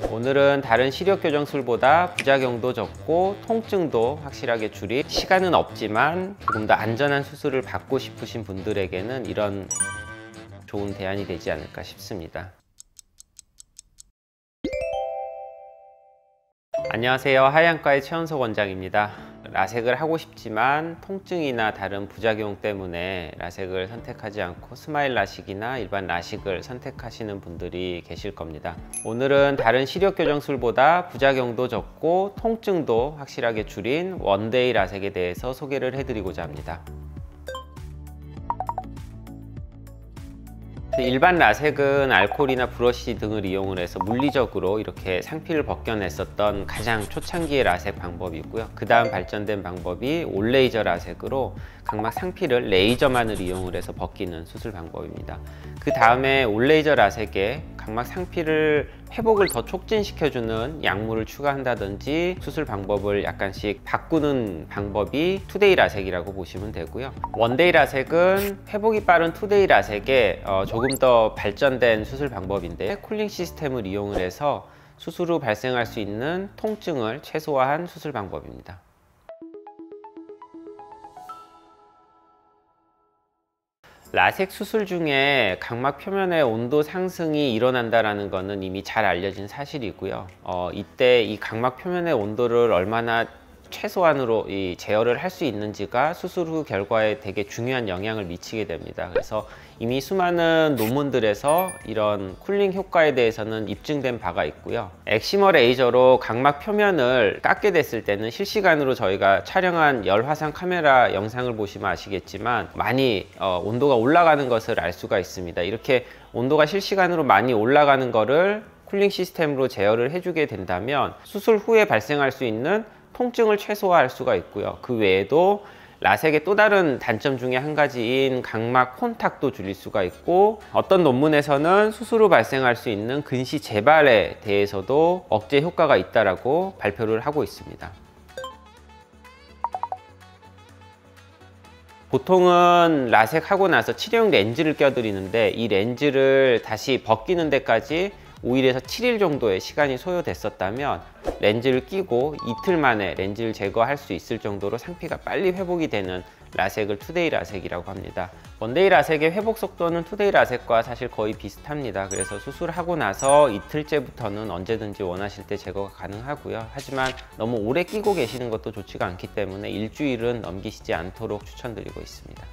오늘은 다른 시력 교정술보다 부작용도 적고 통증도 확실하게 줄인, 시간은 없지만 조금 더 안전한 수술을 받고 싶으신 분들에게는 이런 좋은 대안이 되지 않을까 싶습니다. 안녕하세요. 하이안과의 최원석 원장입니다. 라섹을 하고 싶지만 통증이나 다른 부작용 때문에 라섹을 선택하지 않고 스마일 라식이나 일반 라식을 선택하시는 분들이 계실 겁니다. 오늘은 다른 시력 교정술보다 부작용도 적고 통증도 확실하게 줄인 원데이 라섹에 대해서 소개를 해드리고자 합니다. 일반 라섹은 알코올이나 브러쉬 등을 이용을 해서 물리적으로 이렇게 상피를 벗겨냈었던 가장 초창기의 라섹 방법이고요. 그 다음 발전된 방법이 올레이저 라섹으로 각막 상피를 레이저만을 이용을 해서 벗기는 수술 방법입니다. 그 다음에 올레이저 라섹에 각막 상피를 회복을 더 촉진시켜주는 약물을 추가한다든지 수술 방법을 약간씩 바꾸는 방법이 투데이 라섹이라고 보시면 되고요. 원데이 라섹은 회복이 빠른 투데이 라섹에 조금 더 발전된 수술 방법인데, 쿨링 시스템을 이용을 해서 수술 후 발생할 수 있는 통증을 최소화한 수술 방법입니다. 라섹 수술 중에 각막 표면의 온도 상승이 일어난다는 것은 이미 잘 알려진 사실이고요. 이때 이 각막 표면의 온도를 얼마나 최소한으로 제어를 할 수 있는지가 수술 후 결과에 되게 중요한 영향을 미치게 됩니다. 그래서 이미 수많은 논문들에서 이런 쿨링 효과에 대해서는 입증된 바가 있고요. 엑시머 레이저로 각막 표면을 깎게 됐을 때는 실시간으로 저희가 촬영한 열화상 카메라 영상을 보시면 아시겠지만 많이 온도가 올라가는 것을 알 수가 있습니다. 이렇게 온도가 실시간으로 많이 올라가는 거를 쿨링 시스템으로 제어를 해주게 된다면 수술 후에 발생할 수 있는 통증을 최소화할 수가 있고요. 그 외에도 라섹의 또 다른 단점 중에 한 가지인 각막 혼탁도 줄일 수가 있고, 어떤 논문에서는 수술 후 발생할 수 있는 근시 재발에 대해서도 억제 효과가 있다라고 발표를 하고 있습니다. 보통은 라섹하고 나서 치료용 렌즈를 껴드리는데, 이 렌즈를 다시 벗기는 데까지 5일에서 7일 정도의 시간이 소요됐었다면 렌즈를 끼고 이틀 만에 렌즈를 제거할 수 있을 정도로 상피가 빨리 회복이 되는 라섹을 투데이 라섹이라고 합니다. 원데이 라섹의 회복 속도는 투데이 라섹과 사실 거의 비슷합니다. 그래서 수술하고 나서 이틀째부터는 언제든지 원하실 때 제거가 가능하고요. 하지만 너무 오래 끼고 계시는 것도 좋지가 않기 때문에 일주일은 넘기시지 않도록 추천드리고 있습니다.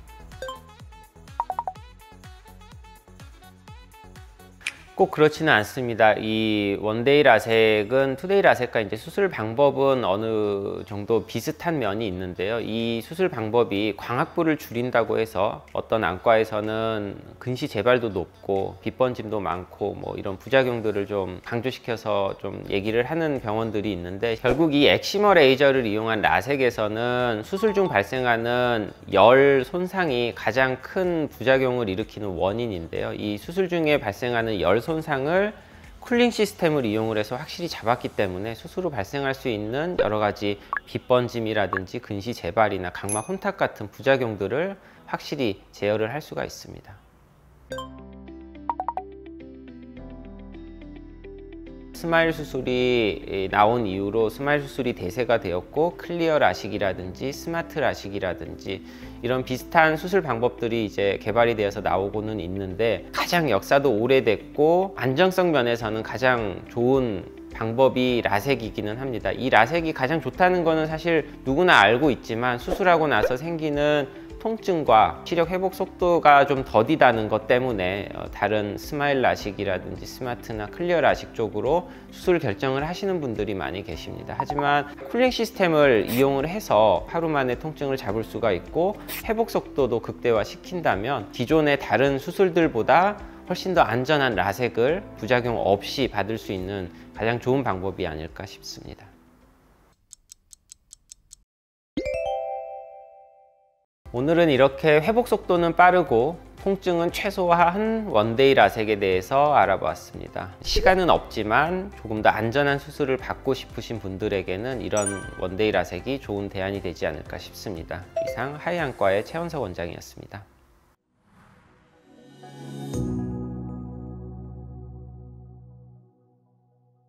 꼭 그렇지는 않습니다. 이 원데이 라섹은 투데이 라섹과 이제 수술 방법은 어느 정도 비슷한 면이 있는데요. 이 수술 방법이 광학부를 줄인다고 해서 어떤 안과에서는 근시 재발도 높고 빗번짐도 많고 뭐 이런 부작용들을 좀 강조시켜서 좀 얘기를 하는 병원들이 있는데, 결국 이 엑시머 레이저를 이용한 라섹에서는 수술 중 발생하는 열 손상이 가장 큰 부작용을 일으키는 원인인데요. 이 수술 중에 발생하는 열 손상을 쿨링 시스템을 이용을 해서 확실히 잡았기 때문에 수술 후 발생할 수 있는 여러 가지 빗번짐이라든지 근시 재발이나 각막 혼탁 같은 부작용들을 확실히 제어를 할 수가 있습니다. 스마일 수술이 나온 이후로 스마일 수술이 대세가 되었고, 클리어 라식이라든지 스마트 라식이라든지 이런 비슷한 수술 방법들이 이제 개발이 되어서 나오고는 있는데, 가장 역사도 오래됐고 안정성 면에서는 가장 좋은 방법이 라섹이기는 합니다. 이 라섹이 가장 좋다는 거는 사실 누구나 알고 있지만, 수술하고 나서 생기는 통증과 시력 회복 속도가 좀 더디다는 것 때문에 다른 스마일 라식이라든지 스마트나 클리어 라식 쪽으로 수술 결정을 하시는 분들이 많이 계십니다. 하지만 쿨링 시스템을 이용을 해서 하루 만에 통증을 잡을 수가 있고 회복 속도도 극대화 시킨다면 기존의 다른 수술들보다 훨씬 더 안전한 라섹을 부작용 없이 받을 수 있는 가장 좋은 방법이 아닐까 싶습니다. 오늘은 이렇게 회복 속도는 빠르고 통증은 최소화한 원데이 라섹에 대해서 알아보았습니다. 시간은 없지만 조금 더 안전한 수술을 받고 싶으신 분들에게는 이런 원데이 라섹이 좋은 대안이 되지 않을까 싶습니다. 이상 하이안과의 최원석 원장이었습니다.